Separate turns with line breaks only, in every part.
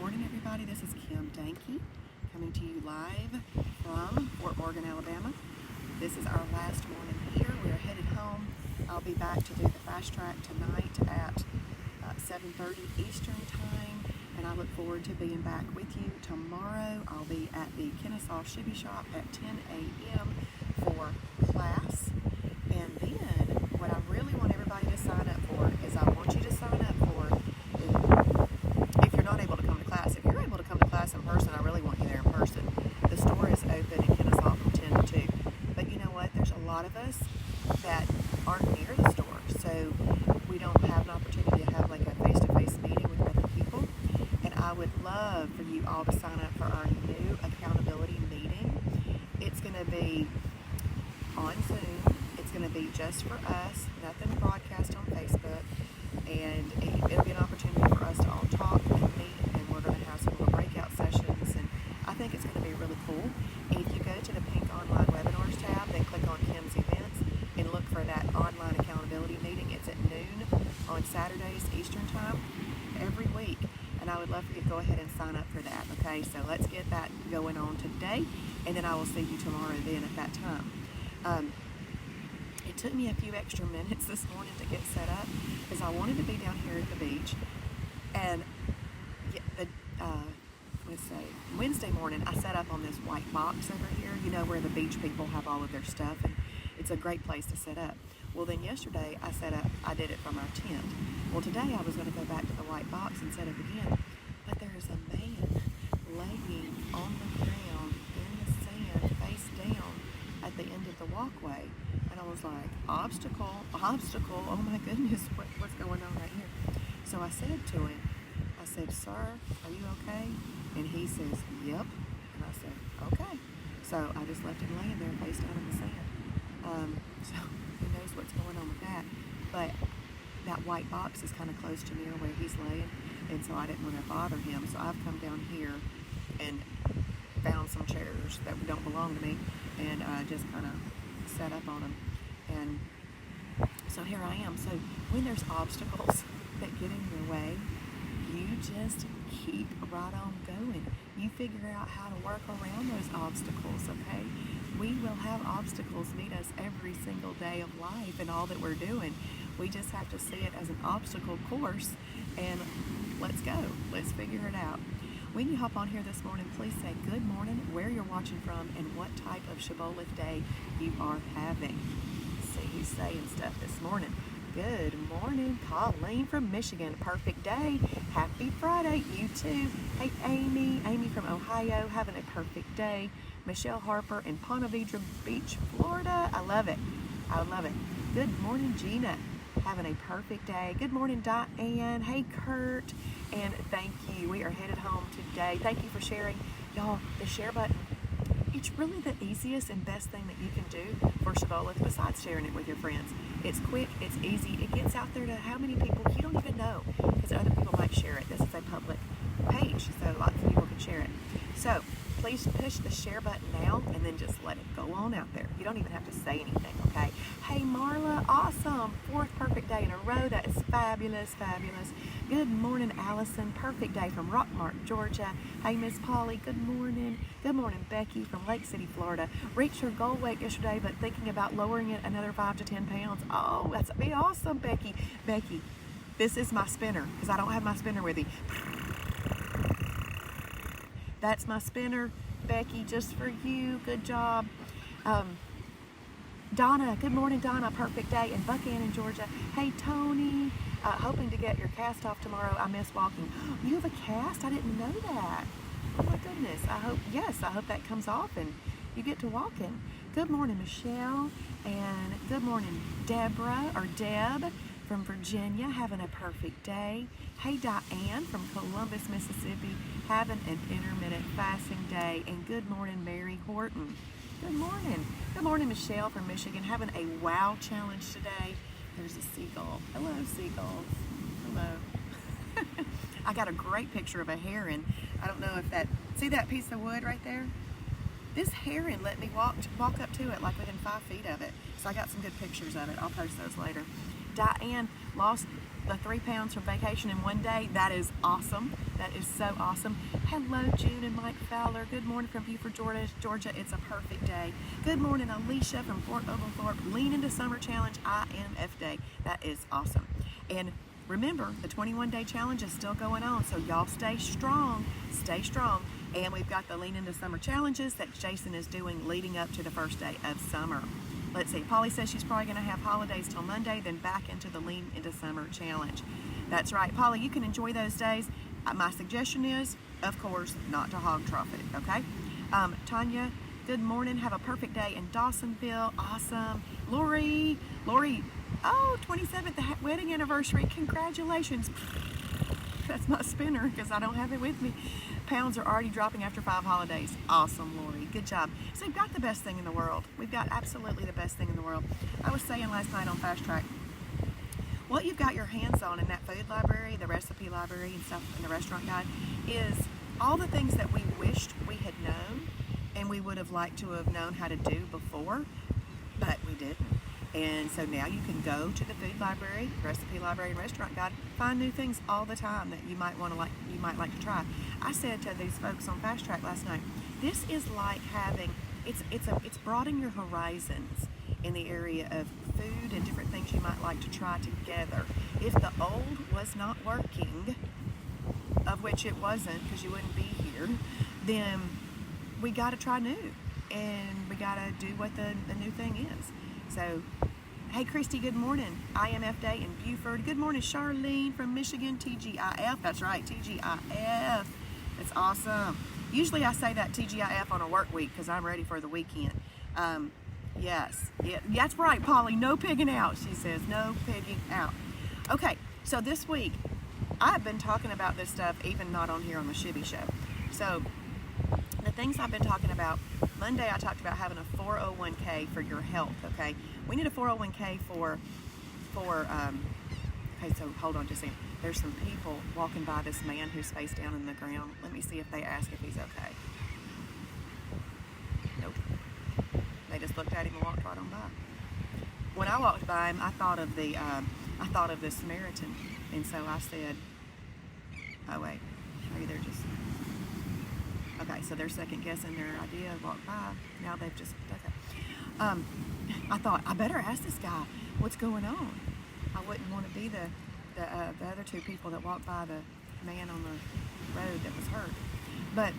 morning, everybody. This is Kim Dankey coming to you live from Fort Morgan, Alabama. This is our last morning here. We are headed home. I'll be back to do the fast track tonight at 7:30 Eastern Time, and I look forward to being back with you tomorrow. I'll be at the Kennesaw Shibby shop at 10 a.m. for class. And then what I really want everybody to sign up for is I want you to sign up for, if you're not able to come to class. If you're able to come to class in person, I really want you there in person. The store is open in Kennesaw from 10 to 2. But you know what? There's a lot of us that aren't near the store, so we don't have an opportunity to have like a face-to-face meeting with other people. And I would love for you all to sign up for our new accountability meeting. It's going to be on Zoom. It's going to be just for us, nothing broadcast on Facebook, and it'll be an opportunity for us to all talk and meet, and we're going to have some little breakout sessions, and I think it's going to be really cool. And if you go to the pink online webinars tab, then click on Kim's events and look for that online accountability meeting. It's at noon on Saturdays Eastern Time every week, and I would love for you to go ahead and sign up for that. Okay, so let's get that going on today, and then I will see you tomorrow then at that time. It took me a few extra minutes this morning to get set up because I wanted to be down here at the beach, and Wednesday morning I set up on this white box over here, you know, where the beach people have all of their stuff, and it's a great place to set up. Well, then yesterday I did it from our tent. Well, today I was going to go back to the white box and set up again, but there is a man laying on the ground in the sand face down at the end of the walkway. And I was like, obstacle, oh my goodness, what's going on right here? So I said to him, I said, sir, are you okay? And he says, yep. And I said, okay. So I just left him laying there face down in the sand. So who knows what's going on with that. But that white box is kind of close to near where he's laying, and so I didn't want to bother him. So I've come down here and found some chairs that don't belong to me, and just kind of set up on them. And so here I am. So when there's obstacles that get in your way, you just keep right on going. You figure out how to work around those obstacles, okay? We will have obstacles meet us every single day of life and all that we're doing. We just have to see it as an obstacle course, and let's go. Let's figure it out. When you hop on here this morning, please say good morning, where you're watching from, and what type of Shibboleth day you are having. See who's saying stuff this morning. Good morning, Colleen from Michigan. Perfect day. Happy Friday. You too. Hey, Amy from Ohio, having a perfect day. Michelle Harper in Ponte Vedra Beach, Florida. I love it. I love it. Good morning, Gina. Having a perfect day. Good morning, Diane. Hey, Kurt. And thank you. We are headed home today. Thank you for sharing. Y'all, the share button, it's really the easiest and best thing that you can do for Shibboleth besides sharing it with your friends. It's quick, it's easy, it gets out there to how many people you don't even know, because other people might share it. This is a public page, so lots of people can share it. So please push the share button now and then just let it go on out there. You don't even have to say anything, okay? Hey, Marla, awesome. 4th perfect day in a row. That is fabulous, fabulous. Good morning, Allison. Perfect day from Rockmart, Georgia. Hey, Miss Polly, good morning. Good morning, Becky from Lake City, Florida. Reached her goal weight yesterday, but thinking about lowering it another 5 to 10 pounds. Oh, that's be awesome, Becky. Becky, this is my spinner, because I don't have my spinner with me. That's my spinner, Becky, just for you. Good job. Donna, good morning, Donna. Perfect day in Buchanan, Georgia. Hey, Tony, hoping to get your cast off tomorrow. I miss walking. You have a cast? I didn't know that. Oh my goodness. I hope that comes off and you get to walking. Good morning, Michelle, and good morning, Deborah or Deb from Virginia, having a perfect day. Hey, Diane from Columbus, Mississippi, having an intermittent fasting day. And good morning, Mary Horton. Good morning. Good morning, Michelle from Michigan, having a wow challenge today. There's a seagull. Hello, seagulls. Hello. I got a great picture of a heron. I don't know if see that piece of wood right there? This heron let me walk up to it like within 5 feet of it. So I got some good pictures of it. I'll post those later. Diane lost the 3 pounds from vacation in one day. That is awesome. That is so awesome. Hello, June and Mike Fowler. Good morning from Beaufort, Georgia. It's a perfect day. Good morning, Alicia from Fort Oglethorpe. Lean into Summer Challenge IMF Day. That is awesome. And remember, the 21-day challenge is still going on, so y'all stay strong. Stay strong. And we've got the Lean into Summer challenges that Jason is doing leading up to the first day of summer. Let's see, Polly says she's probably going to have holidays till Monday, then back into the Lean into Summer challenge. That's right, Polly, you can enjoy those days. My suggestion is, of course, not to hog trough it, okay? Tanya, good morning. Have a perfect day in Dawsonville. Awesome. Lori, oh, 27th wedding anniversary. Congratulations. That's my spinner because I don't have it with me. Pounds are already dropping after 5 holidays. Awesome, Lori. Good job. So we've got the best thing in the world. We've got absolutely the best thing in the world. I was saying last night on Fast Track, what you've got your hands on in that food library, the recipe library and stuff, and the restaurant guide, is all the things that we wished we had known and we would have liked to have known how to do before, but we didn't. And so now you can go to the food library, recipe library, and restaurant guide, find new things all the time that you might like to try. I said to these folks on Fast Track last night, this is like having, it's broadening your horizons in the area of food and different things you might like to try together. If the old was not working, of which it wasn't because you wouldn't be here, then we got to try new, and we got to do what the new thing is. So, hey Christy, good morning. IMF Day in Beaufort. Good morning, Charlene from Michigan, TGIF. That's right, TGIF. That's awesome. Usually I say that TGIF on a work week because I'm ready for the weekend. Yes, yeah, that's right, Polly. No pigging out, she says. No pigging out. Okay, so this week, I've been talking about this stuff, even not on here on the Shibby Show. So, the things I've been talking about, Monday I talked about having a 401k for your health, okay? We need a 401k for okay, so hold on just a second. There's some people walking by this man who's face down in the ground. Let me see if they ask if he's okay. Nope. They just looked at him and walked right on by. When I walked by him, I thought of the Samaritan, and so I said, oh wait, maybe they're just, okay, so they're second guessing their idea, walked by, now they've just, okay. I thought, I better ask this guy what's going on. I wouldn't want to be the other two people that walked by the man on the road that was hurt. But,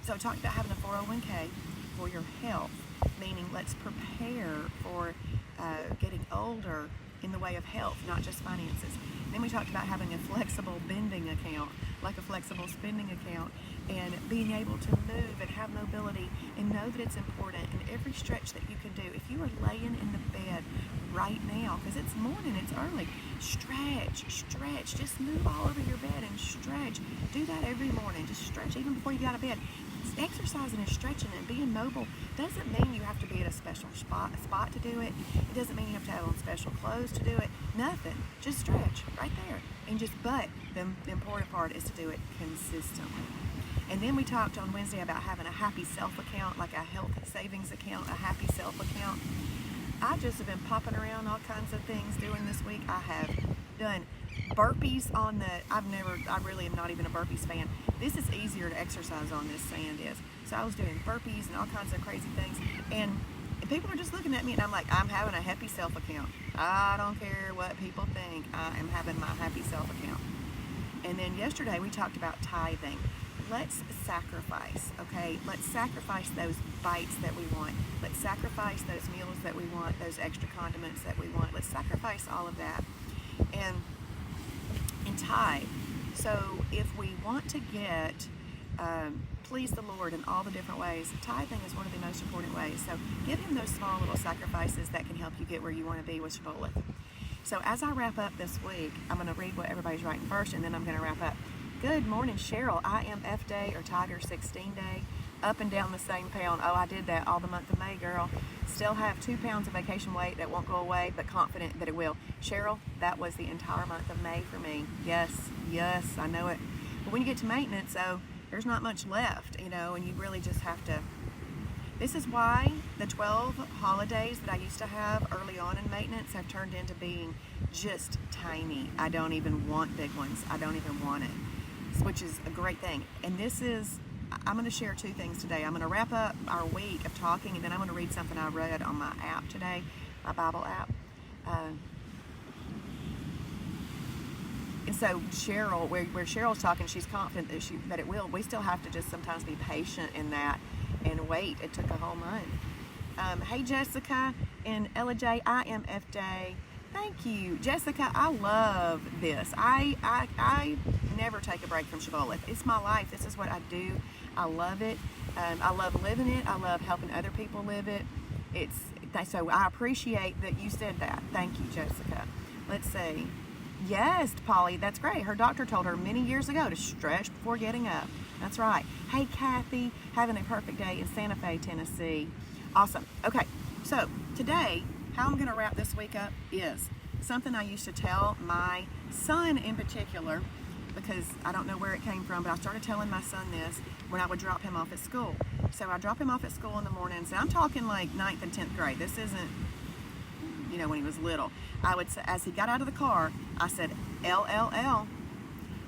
so talk about having a 401k for your health, meaning let's prepare for getting older in the way of health, not just finances. And then we talked about having a flexible bending account, like a flexible spending account, and being able to move and have mobility and know that it's important in every stretch that you can do. If you are laying in the bed right now, because it's morning, it's early, stretch, just move all over your bed and stretch. Do that every morning, just stretch even before you get out of bed. Exercising and stretching and being mobile doesn't mean you have to be at a special spot to do it. It doesn't mean you have to have on special clothes to do it. Nothing. Just stretch right there. And but the important part is to do it consistently. And then we talked on Wednesday about having a happy self account, like a health savings account, a happy self account. I just have been popping around all kinds of things doing this week. I have done burpees on I really am not even a burpees fan. This is easier to exercise on, this sand is. So I was doing burpees and all kinds of crazy things. And people are just looking at me and I'm like, I'm having a happy self account. I don't care what people think. I am having my happy self account. And then yesterday we talked about tithing. Let's sacrifice, okay? Let's sacrifice those bites that we want. Let's sacrifice those meals that we want, those extra condiments that we want. Let's sacrifice all of that and tithe. So if we want to please the Lord in all the different ways, tithing is one of the most important ways. So give Him those small little sacrifices that can help you get where you want to be with Shibboleth. So as I wrap up this week, I'm going to read what everybody's writing first, and then I'm going to wrap up. Good morning, Cheryl. IMF Day or Tiger 16 Day. Up and down the same pound. Oh, I did that all the month of May, girl. Still have 2 pounds of vacation weight that won't go away, but confident that it will. Cheryl, that was the entire month of May for me. Yes, I know it. But when you get to maintenance, there's not much left, and you really just have to. This is why the 12 holidays that I used to have early on in maintenance have turned into being just tiny. I don't even want big ones. I don't even want it, which is a great thing. And I'm going to share two things today. I'm going to wrap up our week of talking, and then I'm going to read something I read on my app today, my Bible app. And so Cheryl, where Cheryl's talking, she's confident that it will. We still have to just sometimes be patient in that and wait. It took a whole month. Hey Jessica and Ella J, IMF Day. Thank you, Jessica. I love this. I never take a break from Shibboleth. It's my life. This is what I do. I love it. I love living it. I love helping other people live it. So I appreciate that you said that. Thank you, Jessica. Let's see. Yes, Polly, that's great. Her doctor told her many years ago to stretch before getting up. That's right. Hey, Kathy, having a perfect day in Santa Fe, Tennessee. Awesome. Okay, so today, how I'm going to wrap this week up is something I used to tell my son in particular, because I don't know where it came from, but I started telling my son this when I would drop him off at school. So I drop him off at school in the mornings, and I'm talking like 9th and 10th grade. This isn't, when he was little. I would say, as he got out of the car, I said, LLL.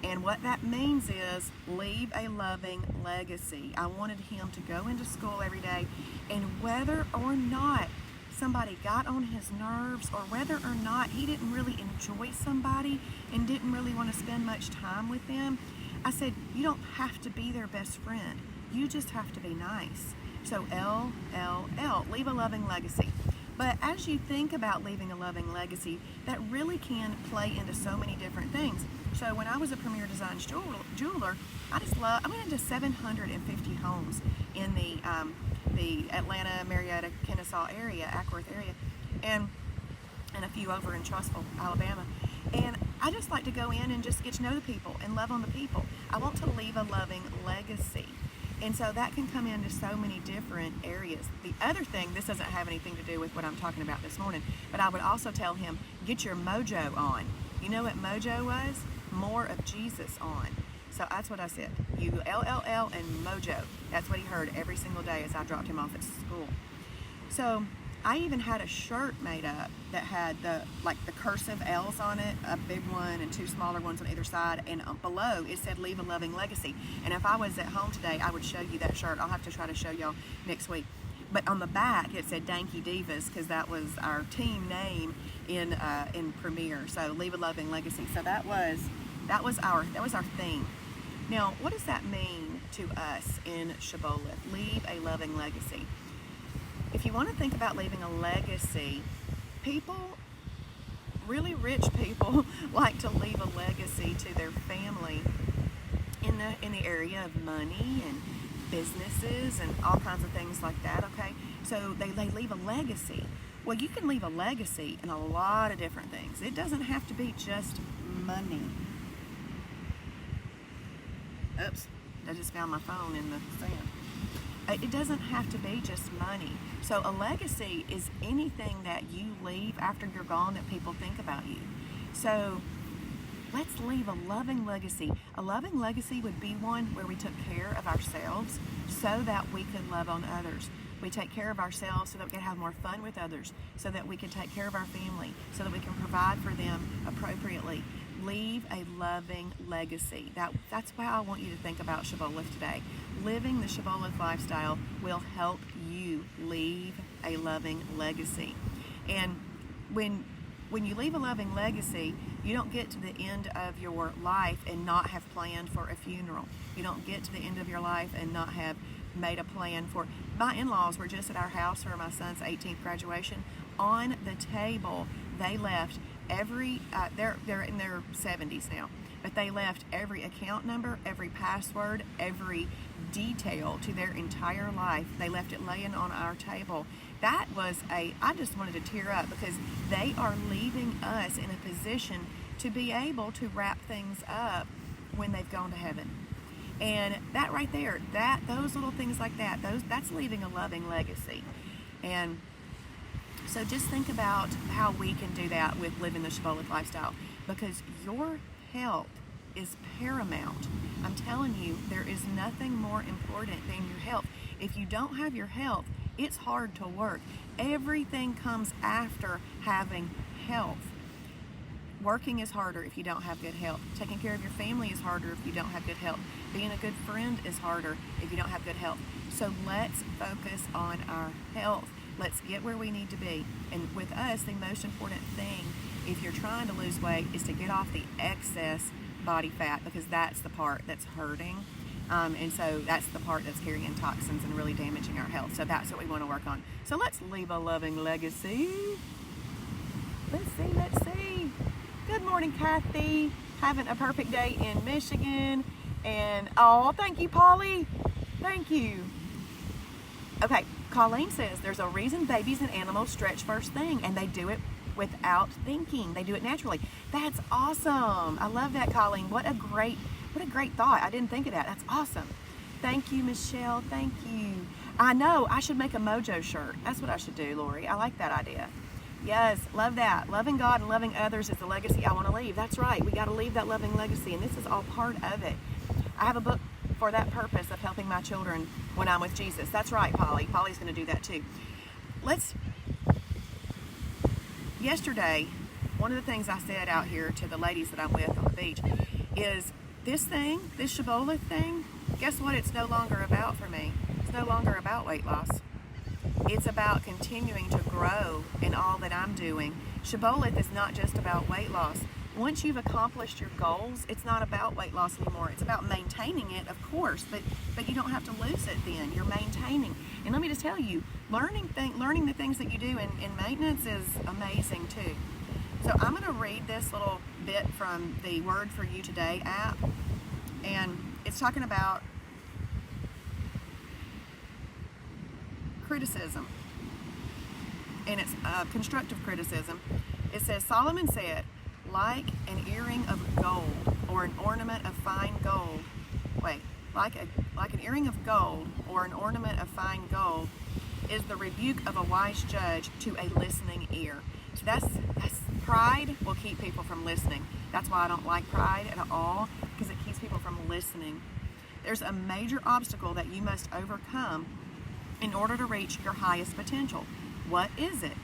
And what that means is leave a loving legacy. I wanted him to go into school every day, and whether or not somebody got on his nerves, or whether or not he didn't really enjoy somebody and didn't really want to spend much time with them, I said, you don't have to be their best friend. You just have to be nice. So LLL, leave a loving legacy. But as you think about leaving a loving legacy, that really can play into so many different things. So when I was a Premier Designs jeweler, I went into 750 homes in the Atlanta, Marietta, Kennesaw area, Ackworth area, and a few over in Trussville, Alabama. And I just like to go in and just get to know the people and love on the people. I want to leave a loving legacy. And so that can come into so many different areas. The other thing, this doesn't have anything to do with what I'm talking about this morning, but I would also tell him, get your mojo on. You know what mojo was? More of Jesus on. So that's what I said. You LLL and mojo. That's what he heard every single day as I dropped him off at school. So I even had a shirt made up that had the cursive L's on it, a big one and two smaller ones on either side, and below it said leave a loving legacy. And if I was at home today, I would show you that shirt. I'll have to try to show y'all next week. But on the back it said Danky Divas, because that was our team name in Premier. So leave a loving legacy. So that was our theme. Now, what does that mean to us in Shibboleth? Leave a loving legacy. If you want to think about leaving a legacy, really rich people like to leave a legacy to their family in the area of money and businesses and all kinds of things like that, okay? So they leave a legacy. Well, you can leave a legacy in a lot of different things. It doesn't have to be just money. Oops, I just found my phone in the sand. It doesn't have to be just money. So a legacy is anything that you leave after you're gone that people think about you. So let's leave a loving legacy. A loving legacy would be one where we took care of ourselves so that we could love on others. We take care of ourselves so that we can have more fun with others, so that we can take care of our family, so that we can provide for them appropriately. Leave a loving legacy. That's why I want you to think about Shibboleth today. Living the Shibboleth lifestyle will help you leave a loving legacy. And when you leave a loving legacy, you don't get to the end of your life and not have planned for a funeral. You don't get to the end of your life and not have made a plan for. My in-laws were just at our house for my son's 18th graduation. On the table, they left they're in their 70s now, but they left every account number, every password, every detail to their entire life. They left it laying on our table. I just wanted to tear up, because they are leaving us in a position to be able to wrap things up when they've gone to heaven. And that right there, those little things like that's leaving a loving legacy. And so just think about how we can do that with living the Shibboleth lifestyle, because your health is paramount. I'm telling you, there is nothing more important than your health. If you don't have your health, It's hard to work. Everything comes after having health. Working is harder if you don't have good health. Taking care of your family is harder if you don't have good health. Being a good friend is harder if you don't have good health. So let's focus on our health. Let's get where we need to be. And with us, the most important thing, if you're trying to lose weight, is to get off the excess body fat, because that's the part that's hurting. And so that's the part that's carrying toxins and really damaging our health. So that's what we want to work on. So let's leave a loving legacy. Let's see. Good morning, Kathy. Having a perfect day in Michigan. And, oh, thank you, Polly. Thank you. Okay, Colleen says, there's a reason babies and animals stretch first thing, and they do it without thinking. They do it naturally. That's awesome. I love that, Colleen. What a great thought. I didn't think of that. That's awesome. Thank you, Michelle. Thank you. I know. I should make a Mojo shirt. That's what I should do, Lori. I like that idea. Yes, love that. Loving God and loving others is the legacy I want to leave. That's right. We got to leave that loving legacy, and this is all part of it. I have a book for that purpose of helping my children when I'm with Jesus. That's right, Polly. Polly's going to do that too. Yesterday, one of the things I said out here to the ladies that I'm with on the beach is this Shibboleth thing, guess what it's no longer about for me? It's no longer about weight loss. It's about continuing to grow in all that I'm doing. Shibboleth is not just about weight loss. Once you've accomplished your goals, it's not about weight loss anymore. It's about maintaining it, of course, but you don't have to lose it then. You're maintaining. And let me just tell you, learning the things that you do in maintenance is amazing too. So I'm going to read this little bit from the Word for You Today app, and it's talking about criticism, and it's constructive criticism. It says, Solomon said, like an earring of gold or an ornament of fine gold. Like an earring of gold or an ornament of fine gold is the rebuke of a wise judge to a listening ear. So that's pride will keep people from listening. That's why I don't like pride at all, because it keeps people from listening. There's a major obstacle that you must overcome in order to reach your highest potential. What is it?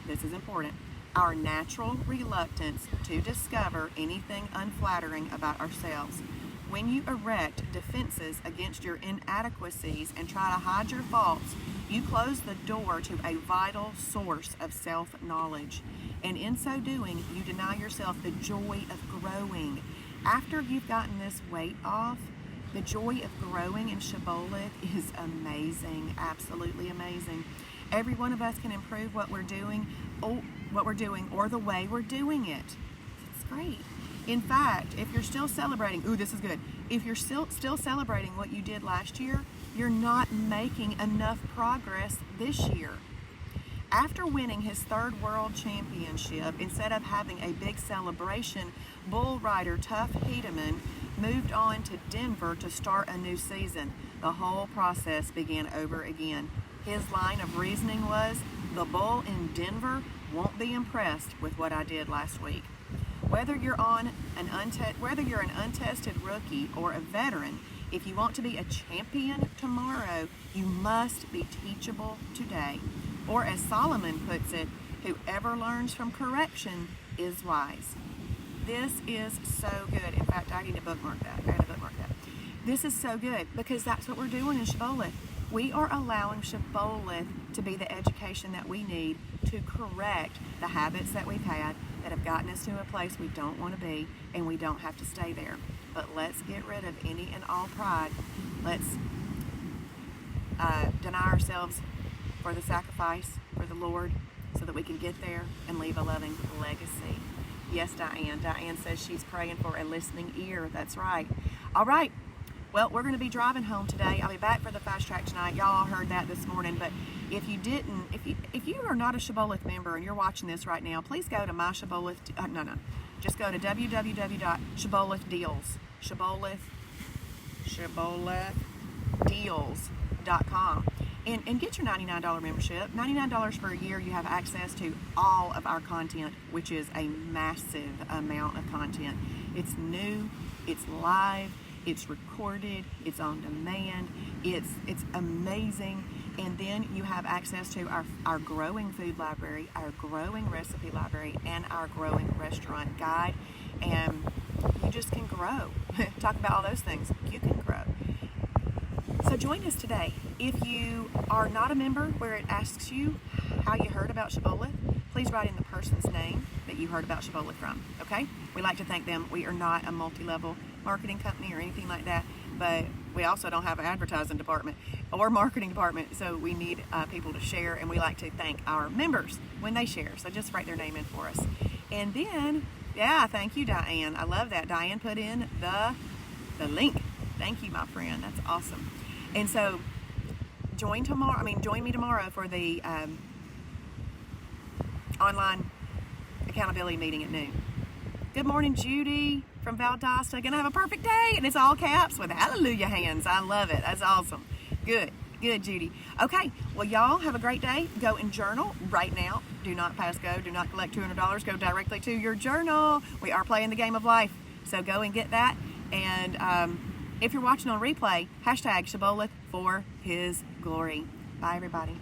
This is important. Our natural reluctance to discover anything unflattering about ourselves. When you erect defenses against your inadequacies and try to hide your faults, you close the door to a vital source of self-knowledge. And in so doing, you deny yourself the joy of growing. After you've gotten this weight off, the joy of growing in Shibboleth is amazing, absolutely amazing. Every one of us can improve what we're doing or the way we're doing it. It's great. In fact, if you're still celebrating, this is good. If you're still celebrating what you did last year, you're not making enough progress this year. After winning his third world championship, instead of having a big celebration, bull rider Tuff Hedeman moved on to Denver to start a new season. The whole process began over again. His line of reasoning was, the bull in Denver won't be impressed with what I did last week. Whether you're an untested rookie or a veteran, if you want to be a champion tomorrow, you must be teachable today. Or as Solomon puts it, whoever learns from correction is wise. This is so good. In fact, I need to bookmark that. This is so good because that's what we're doing in Shibboleth. We are allowing Shibboleth to be the education that we need to correct the habits that we've had that have gotten us to a place we don't want to be, and we don't have to stay there. But let's get rid of any and all pride. Let's deny ourselves for the sacrifice for the Lord so that we can get there and leave a loving legacy. Yes, Diane. Diane says she's praying for a listening ear. That's right. All right. Well, we're going to be driving home today. I'll be back for the Fast Track tonight. Y'all all heard that this morning. But if you didn't, if you are not a Shibboleth member and you're watching this right now, please go to my Shibboleth. Just go to www.shibbolethdeals. Shibbolethdeals.com. And get your $99 membership. $99 for a year, you have access to all of our content, which is a massive amount of content. It's new, it's live, it's recorded, it's on demand, it's amazing. And then you have access to our growing food library, our growing recipe library, and our growing restaurant guide. And you just can grow. Talk about all those things. You can grow. So join us today. If you are not a member where it asks you how you heard about Shibboleth, please write in the person's name that you heard about Shibboleth from, okay? We like to thank them. We are not a multi-level marketing company or anything like that, but we also don't have an advertising department or marketing department, so we need people to share, and we like to thank our members when they share. So just write their name in for us. And then, yeah, thank you, Diane. I love that. Diane put in the link. Thank you, my friend. That's awesome. And so join me tomorrow for the online accountability meeting at noon. Good morning, Judy from Valdosta. Gonna have a perfect day, and it's all caps with hallelujah hands. I love it. That's awesome. Good, Judy. Okay, well, y'all have a great day. Go and journal right now. Do not pass go. Do not collect $200. Go directly to your journal. We are playing the game of life, so go and get that. And if you're watching on replay, hashtag Shibboleth for His glory. Bye, everybody.